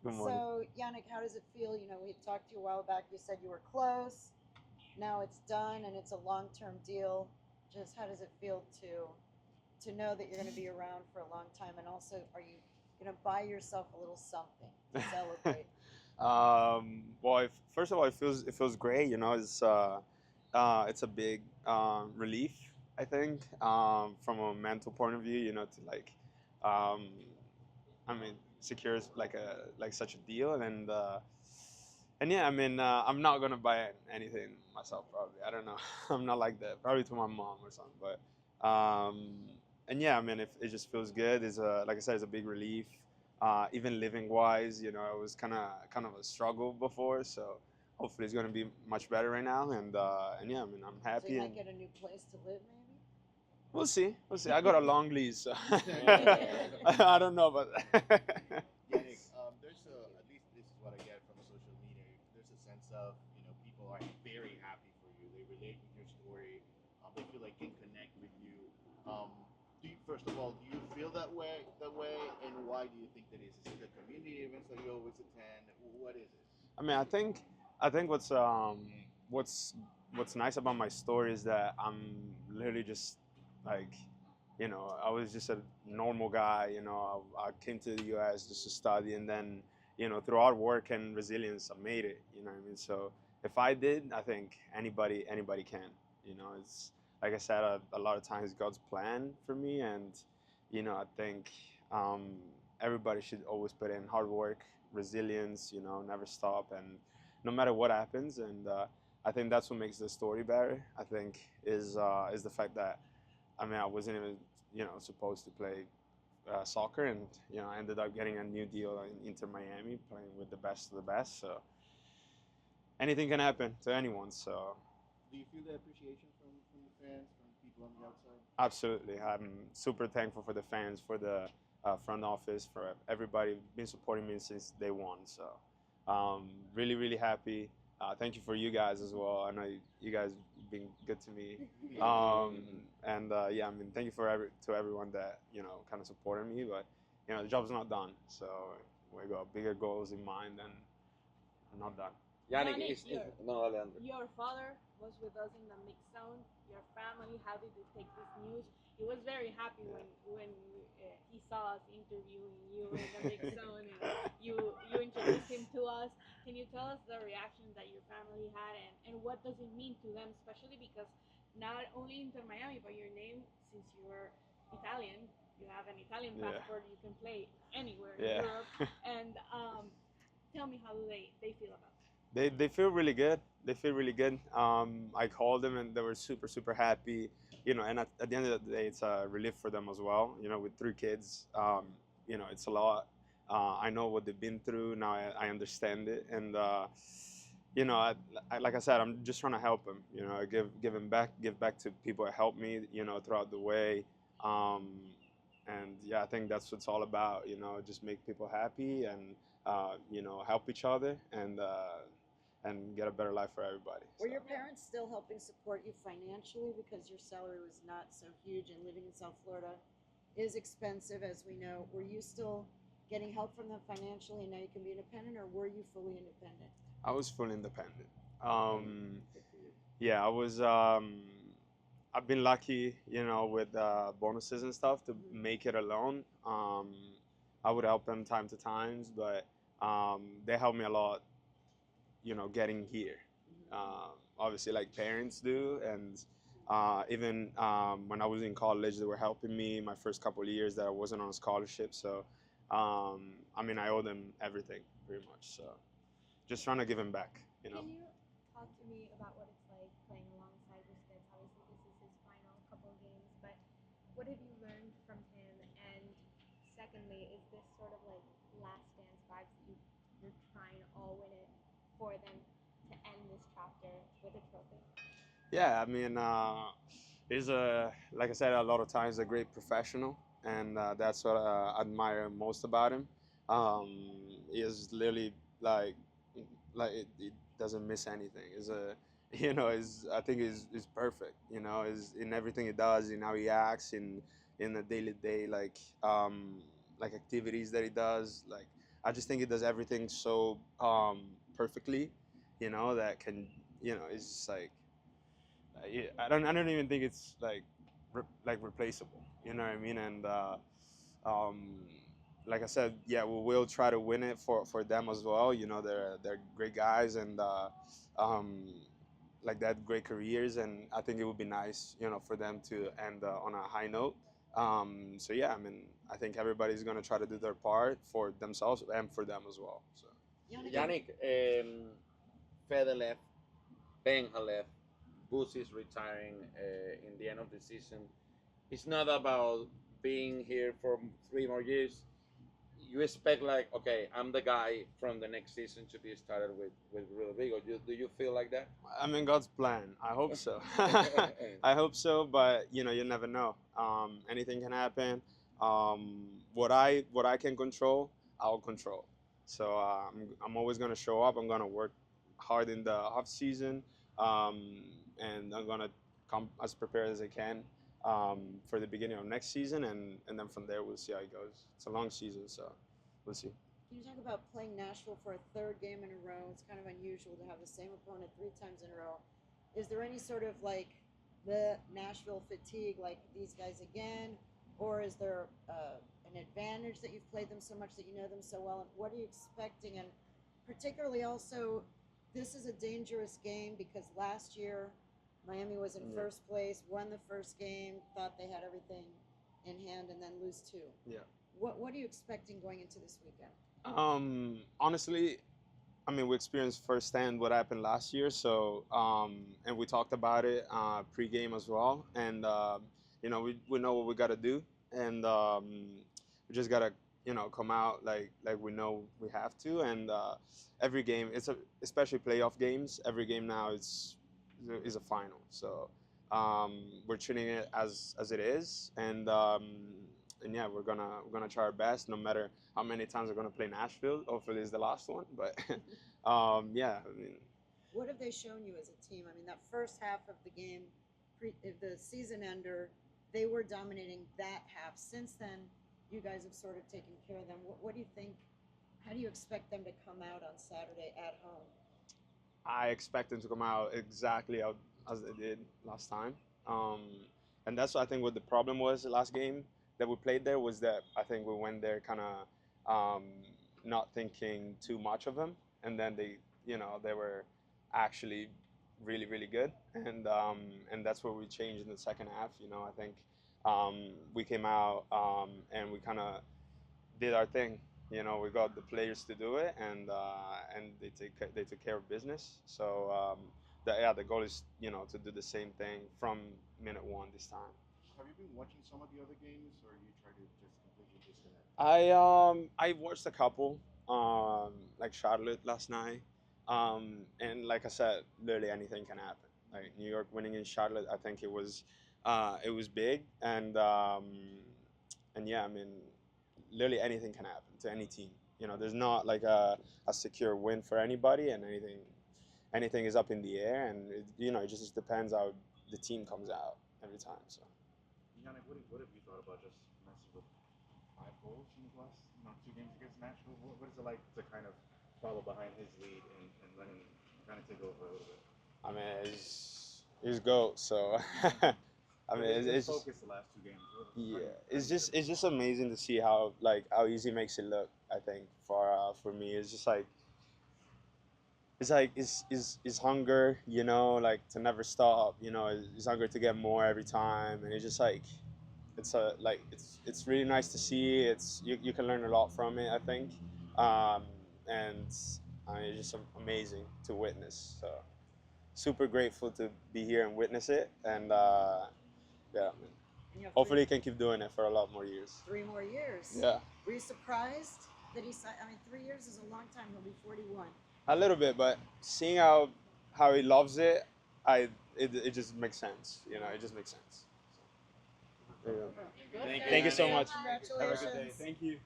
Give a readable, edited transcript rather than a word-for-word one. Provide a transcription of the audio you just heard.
Good morning. So, Yannick, how does it feel? You know, we talked to you a while back. You said you were close. Now it's done, and it's a long-term deal. Just how does it feel to know that you're going to be around for a long time? And also, are you going to buy yourself a little something to celebrate? Well, first of all, it feels great. It's a big relief, I think, from a mental point of view. To um, I mean, secures like such a deal, and yeah, I'm not gonna buy anything myself probably. I don't know. I'm not like that. Probably to my mom or something. And yeah, it just feels good. It's like I said, it's a big relief. Even living wise, it was kind of a struggle before. So hopefully it's gonna be much better right now. And yeah, I'm So you happy might and get a new place to live, maybe. we'll see. We'll see. I got a long lease, so I don't know, but Yannick, there's at least this is what I get from social media. There's a sense of people are very happy for you. They relate with your story. They feel like can connect with you. Um, first of all, do you feel that way? And why do you think that is? Is it the community events that you always attend? What is it? I think what's what's nice about my story is that I'm literally just like, I was just a normal guy. I came to the U.S. just to study, and then, through hard work and resilience, I made it. You know what I mean? So if I did, I think anybody can. It's like I said, a lot of times God's plan for me, and I think um, everybody should always put in hard work, resilience, never stop, and no matter what happens. And I think that's what makes the story better. I think is the fact that I wasn't even supposed to play soccer, and I ended up getting a new deal in Inter Miami, playing with the best of the best. So anything can happen to anyone. So Do you feel the appreciation from the fans, from people on the outside? absolutely, I'm super thankful for the fans, for the front office, for everybody been supporting me since day one. So really, really happy. Thank you for you guys as well. I know you guys been good to me. And yeah, thank you to everyone that kind of supported me. But the job's not done, so we got bigger goals in mind, and I'm not done. Yannick, Yannick, no, Alejandro. your father was with us in the mix zone. Your family, how did you take this news? He was very happy when he saw us interviewing you in the mix zone and you introduced him to us. Can you tell us the reaction that your family had and what does it mean to them, especially because not only Inter Miami, but your name, since you're Italian, you have an Italian Yeah. passport, you can play anywhere in Yeah. Europe. And tell me how they feel about it. They feel really good. They feel really good. I called them and they were super super happy. And at the end of the day, it's a relief for them as well. With three kids, it's a lot. I know what they've been through. Now I understand it, and like I said, I'm just trying to help them. Give back to people that helped me. Throughout the way. Um, and yeah, I think that's what it's all about. Just make people happy and help each other and get a better life for everybody. Were So. your parents still helping support you financially because your salary was not so huge and living in South Florida is expensive, as we know? Were you still getting help from them financially and now you can be independent, or were you fully independent? I was fully independent. Yeah, I was. I've been lucky, with bonuses and stuff to make it alone. I would help them time to times, but they helped me a lot, getting here. Obviously, like parents do, and even when I was in college, they were helping me my first couple of years that I wasn't on a scholarship. So, I owe them everything pretty much. So, just trying to give them back. Can you talk to me about what it's like playing alongside Busquets? Obviously, this is his final couple of games, but what have you learned from him? And secondly, is this sort of like last dance vibes that you're trying to all win it for them to end this chapter with a trophy? Yeah, he's like I said a lot of times a great professional, and that's what I admire most about him. He is literally like it doesn't miss anything. Is a is I think is perfect. Is in everything he does, in how he acts, in the daily day like activities that he does. Like I just think he does everything so perfectly, that can, it's just like I don't even think it's like like replaceable. You know what I mean? And um, like I said, yeah, we will try to win it for them as well. They're great guys, and um, like that great careers, and I think it would be nice, for them to end on a high note. So yeah, I mean, I think everybody's gonna try to do their part for themselves and for them as well. So. Yannick, Yannick, Fede left, Benja left, Boots is retiring in the end of the season. It's not about being here for 3 more years. You expect like, okay, I'm the guy from the next season to be started with Rodrigo. Do you feel like that? I'm in God's plan. I hope so. I hope so, but you never know. Anything can happen. What I can control, I'll control. So I'm always gonna show up. I'm gonna work hard in the off season, um, and I'm gonna come as prepared as I can for the beginning of next season, and then from there we'll see how it goes. It's a long season, so we'll see. can you talk about playing Nashville for a third game in a row? It's kind of unusual to have the same opponent 3 times in a row. Is there any sort of like the Nashville fatigue, like these guys again, or is there an advantage that you've played them so much that you know them so well? And what are you expecting? And particularly also, this is a dangerous game because last year Miami was in Yeah. first place, won the first game, thought they had everything in hand, and then lose two. Yeah. What are you expecting going into this weekend? Honestly, I mean, we experienced firsthand what happened last year, so and we talked about it pre-game as well, and we know what we got to do, and we just gotta come out like we know we have to, and every game, especially playoff games, every game now is a final, so we're treating it as it is, and yeah, we're gonna try our best, no matter how many times we're gonna play Nashville. Hopefully, it's the last one, but yeah, I mean, What have they shown you as a team? I mean, that first half of the game, the season ender, they were dominating that half. Since then, you guys have sort of taken care of them. What do you think? How do you expect them to come out on Saturday at home? I expect them to come out exactly out as they did last time. Um, and that's I think what the problem was the last game that we played there was that I think we went there kind of not thinking too much of them, and then they were actually really really good, and that's what we changed in the second half. I think we came out and we kind of did our thing. We got the players to do it, and they took care of business. So the goal is to do the same thing from minute one this time. Have you been watching some of the other games, or you try to just completely disconnect? I watched a couple like Charlotte last night, and like I said, literally anything can happen. Like New York winning in Charlotte, I think it was big, and yeah, I mean, literally anything can happen to any team. There's not like a secure win for anybody, and anything is up in the air, and it just depends how the team comes out every time. So. Yannick, what have you thought about just Messi with 5 goals in his last 2 games against Nashville? What is it like to kind of follow behind his lead and let him kind of take over a little bit? I mean, it's GOAT, so I mean, it's just, focused the last 2 games. yeah, it's just amazing to see how easy it makes it look. I think for me, it's hunger, like to never stop. It's hunger to get more every time, and it's just it's really nice to see. You can learn a lot from it, I think, and I mean, it's just amazing to witness. So super grateful to be here and witness it, and yeah, And you have hopefully he can keep doing it for a lot more years. 3 more years. Yeah, Were you surprised that he signed? I mean, 3 years is a long time. He'll be 41. a little bit, but seeing how he loves it, it just makes sense. It just makes sense. So, there you go. Good. Thank you so much. Congratulations. Have a good day. Thank you.